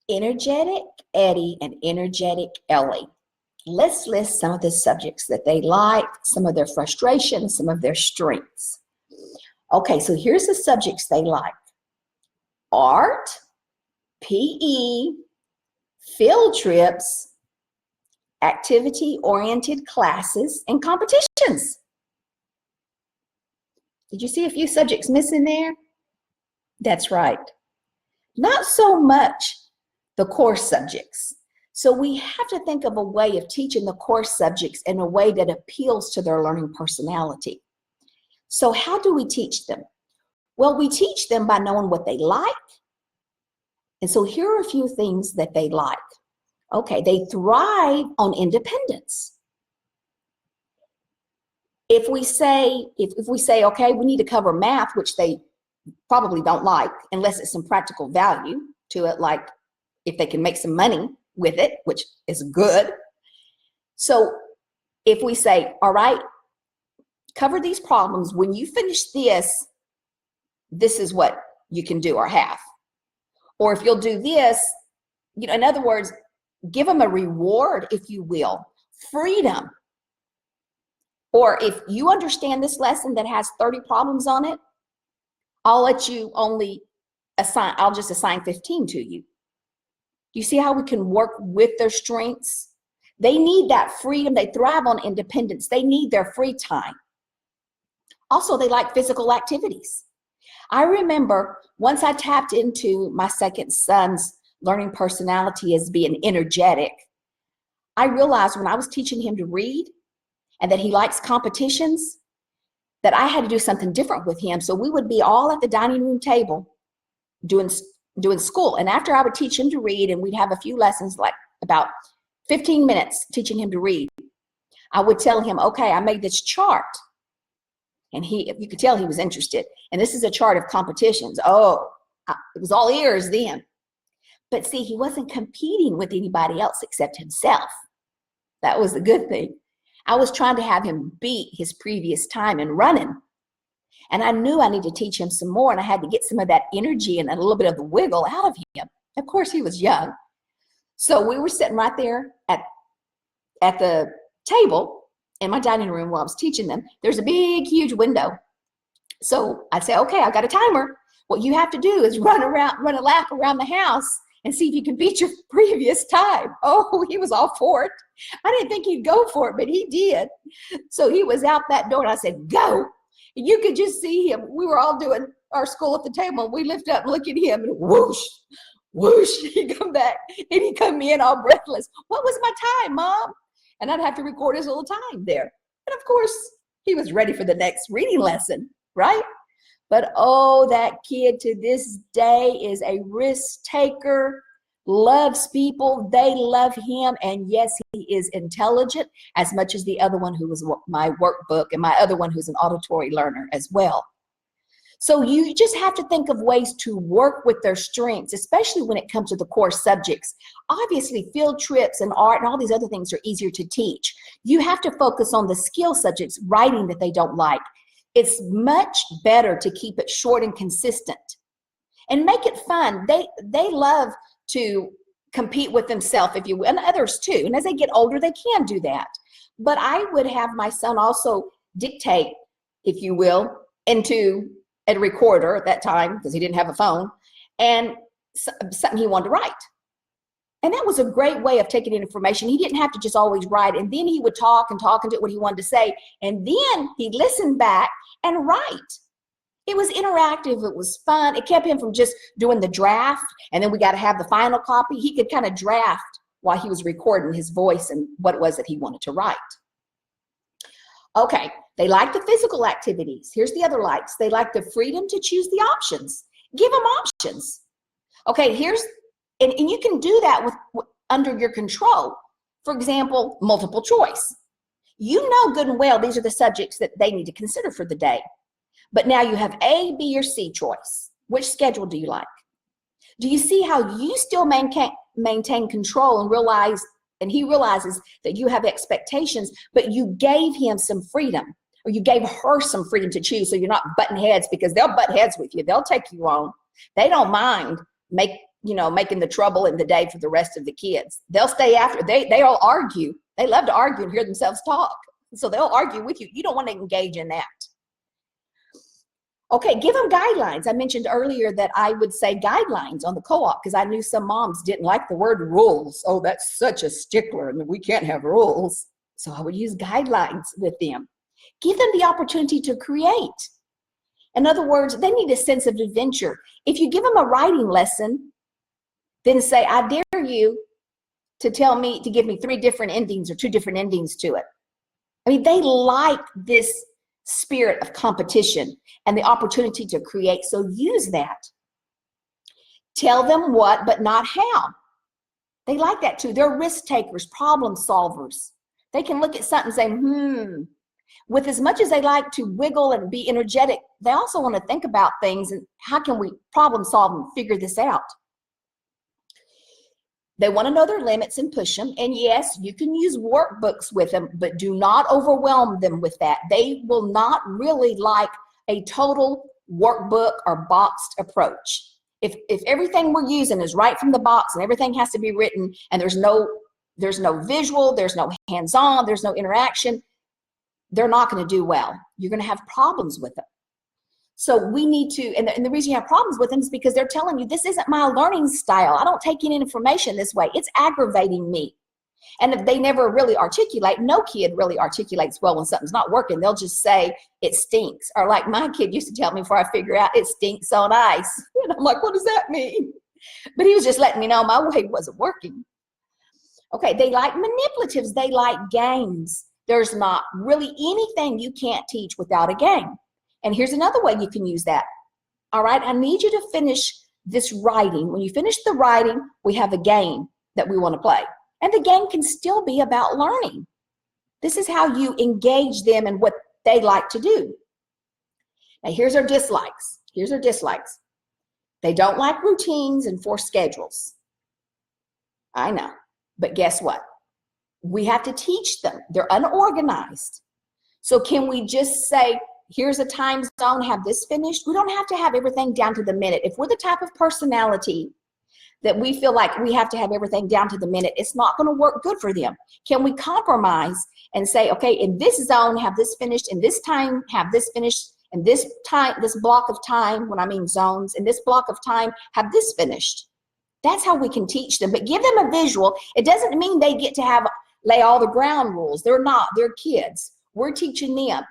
Energetic Eddie and energetic Ellie. Let's list some of the subjects that they like, some of their frustrations, some of their strengths. Okay, so here's the subjects they like. Art, PE, field trips, activity-oriented classes, and competitions. Did you see a few subjects missing there? That's right. Not so much the core subjects. So we have to think of a way of teaching the core subjects in a way that appeals to their learning personality. So how do we teach them? Well, we teach them by knowing what they like. And so here are a few things that they like. Okay, they thrive on independence. If we say, okay, we need to cover math, which they probably don't like, unless it's some practical value to it, like if they can make some money with it, which is good. So if we say, all right, cover these problems. When you finish this, this is what you can do or have. Or if you'll do this, in other words, give them a reward, if you will, freedom. Or if you understand this lesson that has 30 problems on it, I'll let you I'll just assign 15 to you. You see how we can work with their strengths? They need that freedom. They thrive on independence. They need their free time. Also, they like physical activities. I remember once I tapped into my second son's learning personality as being energetic, I realized when I was teaching him to read and that he likes competitions, that I had to do something different with him. So we would be all at the dining room table doing school. And after I would teach him to read, and we'd have a few lessons, like about 15 minutes teaching him to read, I would tell him, okay, I made this chart. And you could tell he was interested. And this is a chart of competitions. Oh, it was all ears then. But see, he wasn't competing with anybody else except himself. That was the good thing. I was trying to have him beat his previous time in running. And I knew I needed to teach him some more, and I had to get some of that energy and a little bit of the wiggle out of him. Of course, he was young. So we were sitting right there at the table in my dining room while I was teaching them. There's a big, huge window. So I'd say, okay, I've got a timer. What you have to do is run a lap around the house and see if you can beat your previous time. Oh, he was all for it. I didn't think he'd go for it, but he did. So he was out that door, and I said, go. And you could just see him. We were all doing our school at the table, and we lift up and look at him, and whoosh, whoosh, he'd come back, and he'd come in all breathless. What was my time, Mom? And I'd have to record his little time there. And of course, he was ready for the next reading lesson, right? But oh, that kid to this day is a risk taker, loves people, they love him, and yes, he is intelligent as much as the other one who was my workbook and my other one who's an auditory learner as well. So you just have to think of ways to work with their strengths, especially when it comes to the core subjects. Obviously, field trips and art and all these other things are easier to teach. You have to focus on the skill subjects, writing that they don't like. It's much better to keep it short and consistent and make it fun. They love to compete with themselves, if you will, and others too. And as they get older, they can do that. But I would have my son also dictate, if you will, into a recorder at that time, because he didn't have a phone, and something he wanted to write. And that was a great way of taking in information. He didn't have to just always write, and then he would talk and do what he wanted to say, and then he'd listen back and write. It was interactive. It was fun. It kept him from just doing the draft, and then we got to have the final copy. He could kind of draft while he was recording his voice and what it was that he wanted to write. Okay, they like the physical activities. Here's the other likes. They like the freedom to choose the options. Give them options. Okay, and you can do that with under your control. For example, multiple choice. You know good and well these are the subjects that they need to consider for the day. But now you have A, B, or C choice. Which schedule do you like? Do you see how you still maintain control and he realizes that you have expectations, but you gave him some freedom, or you gave her some freedom to choose, so you're not butting heads, because they'll butt heads with you. They'll take you on. They don't mind making the trouble in the day for the rest of the kids. They'll stay after. They'll argue. They love to argue and hear themselves talk. So they'll argue with you. You don't want to engage in that. Okay, give them guidelines. I mentioned earlier that I would say guidelines on the co-op because I knew some moms didn't like the word rules. Oh, that's such a stickler and we can't have rules. So I would use guidelines with them. Give them the opportunity to create. In other words, they need a sense of adventure. If you give them a writing lesson, then say, I dare you to give me 3 different endings or 2 different endings to it. I mean, they like this spirit of competition and the opportunity to create. So use that. Tell them what, but not how. They like that too. They're risk takers, problem solvers. They can look at something and say, With as much as they like to wiggle and be energetic, they also want to think about things and how can we problem solve and figure this out. They want to know their limits and push them. And yes, you can use workbooks with them, but do not overwhelm them with that. They will not really like a total workbook or boxed approach. If everything we're using is right from the box and everything has to be written and there's no visual, there's no hands-on, there's no interaction, they're not going to do well. You're going to have problems with them. So we need to, and the reason you have problems with them is because they're telling you, this isn't my learning style. I don't take in information this way. It's aggravating me. And if they never really articulate, no kid really articulates well when something's not working. They'll just say, it stinks. Or like my kid used to tell me before I figure out, it stinks on ice. And I'm like, what does that mean? But he was just letting me know my way wasn't working. Okay, they like manipulatives. They like games. There's not really anything you can't teach without a game. And here's another way you can use that. All right, I need you to finish this writing. When you finish the writing, we have a game that we want to play. And the game can still be about learning. This is how you engage them in what they like to do. Now, here's our dislikes. Here's our dislikes. They don't like routines and forced schedules. I know, but guess what? We have to teach them. They're unorganized. So can we just say, here's a time zone, have this finished? We don't have to have everything down to the minute. If we're the type of personality that we feel like we have to have everything down to the minute, it's not going to work good for them. Can we compromise and say, okay, in this zone, have this finished, in this time, have this finished, in this time, this block of time, when I mean zones, in this block of time, have this finished. That's how we can teach them, but give them a visual. It doesn't mean they get to lay all the ground rules. They're not, they're kids. We're teaching them.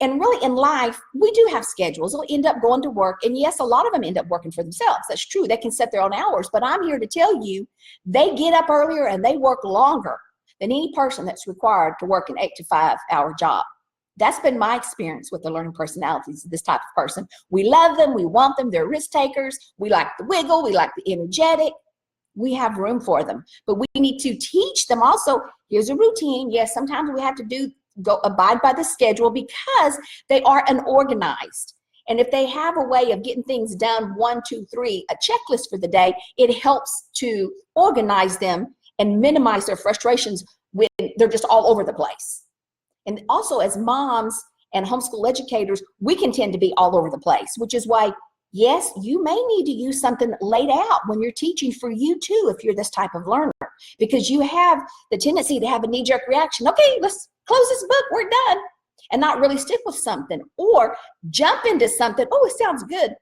And really in life, we do have schedules. They'll end up going to work. And yes, a lot of them end up working for themselves. That's true. They can set their own hours. But I'm here to tell you, they get up earlier and they work longer than any person that's required to work an 8 to 5 hour job. That's been my experience with the learning personalities of this type of person. We love them. We want them. They're risk takers. We like the wiggle. We like the energetic. We have room for them. But we need to teach them also, here's a routine. Yes, sometimes we have to go abide by the schedule because they are unorganized. And if they have a way of getting things done, 1, 2, 3, a checklist for the day, it helps to organize them and minimize their frustrations when they're just all over the place. And also as moms and homeschool educators, we can tend to be all over the place, which is why, yes, you may need to use something laid out when you're teaching for you too, if you're this type of learner, because you have the tendency to have a knee-jerk reaction. Okay, let's close this book, we're done, and not really stick with something, or jump into something, oh, it sounds good,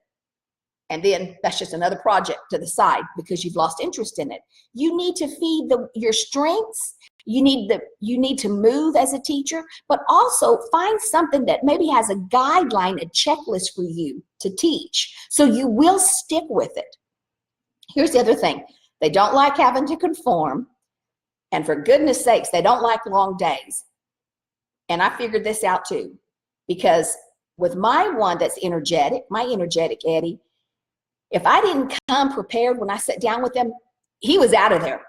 and then that's just another project to the side because you've lost interest in it. You need to feed your strengths. You need to move as a teacher, but also find something that maybe has a guideline, a checklist for you to teach, so you will stick with it. Here's the other thing. They don't like having to conform, and for goodness sakes, they don't like long days. And I figured this out too, because with my one that's energetic, my energetic Eddie, if I didn't come prepared when I sat down with him, he was out of there.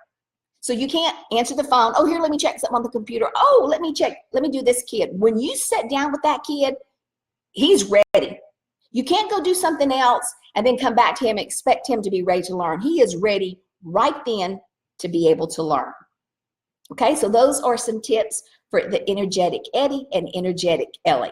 So you can't answer the phone. Oh, here, let me check something on the computer. Oh, let me do this, kid. When you sit down with that kid, he's ready. You can't go do something else and then come back to him and expect him to be ready to learn. He is ready right then to be able to learn. Okay, so those are some tips for the energetic Eddie and energetic Ellie.